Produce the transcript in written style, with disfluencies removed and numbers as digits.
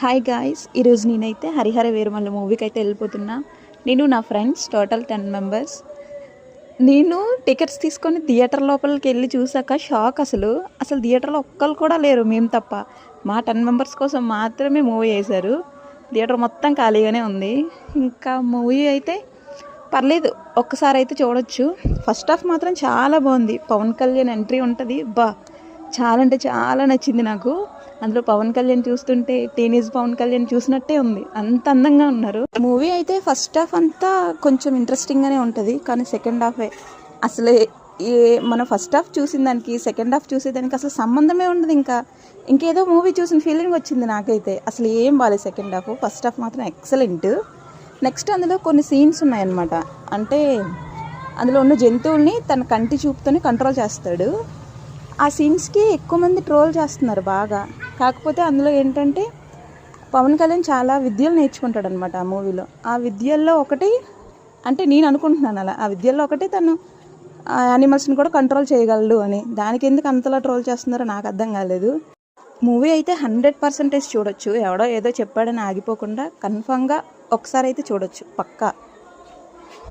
Hi guys, ఈరోజు నేనైతే హరిహర వీరమల్లు మూవీకి అయితే వెళ్ళిపోతున్నా. నేను నా ఫ్రెండ్స్ టోటల్ 10 మెంబర్స్. నేను టికెట్స్ తీసుకొని థియేటర్ లోపలికి వెళ్ళి చూసాక షాక్. అసలు థియేటర్లో ఒక్కరు కూడా లేరు, మేము తప్ప. మా 10 మెంబర్స్ కోసం మాత్రమే మూవీ వేశారు. థియేటర్ మొత్తం ఖాళీగానే ఉంది. ఇంకా మూవీ అయితే పర్లేదు, ఒక్కసారి అయితే చూడొచ్చు. ఫస్ట్ హాఫ్ మాత్రం చాలా బాగుంది. పవన్ కళ్యాణ్ ఎంట్రీ ఉంటుంది, చాలా అంటే చాలా నచ్చింది నాకు. అందులో పవన్ కళ్యాణ్ చూస్తుంటే టీనేజ్ పవన్ కళ్యాణ్ చూసినట్టే ఉంది, అంత అందంగా ఉన్నారు. మూవీ అయితే ఫస్ట్ హాఫ్ అంతా కొంచెం ఇంట్రెస్టింగ్గానే ఉంటుంది, కానీ సెకండ్ హాఫే అసలు మన ఫస్ట్ హాఫ్ చూసిన దానికి సెకండ్ హాఫ్ చూసేదానికి అసలు సంబంధమే ఉండదు. ఇంకేదో మూవీ చూసిన ఫీలింగ్ వచ్చింది నాకైతే. అసలు ఏం బాలేదు సెకండ్ హాఫ్. ఫస్ట్ హాఫ్ మాత్రం ఎక్సలెంట్. నెక్స్ట్ అందులో కొన్ని సీన్స్ ఉన్నాయన్నమాట. అంటే అందులో ఉన్న జంతువుల్ని తన కంటి చూపుతోనే కంట్రోల్ చేస్తాడు. ఆ సీన్స్కి ఎక్కువ మంది ట్రోల్ చేస్తున్నారు బాగా. కాకపోతే అందులో ఏంటంటే పవన్ కళ్యాణ్ చాలా విద్యలు నేర్చుకుంటాడు అనమాట ఆ మూవీలో. ఆ విద్యల్లో ఒకటి, అంటే నేను అనుకుంటున్నాను అలా, ఆ విద్యల్లో ఒకటి తను యానిమల్స్ని కూడా కంట్రోల్ చేయగలడు అని. దానికి ఎందుకు అంతలా ట్రోల్ చేస్తున్నారో నాకు అర్థం కాలేదు. మూవీ అయితే 100% చూడొచ్చు. ఎవడో ఏదో చెప్పాడని ఆగిపోకుండా కన్ఫామ్గా ఒకసారి అయితే చూడొచ్చు పక్కా.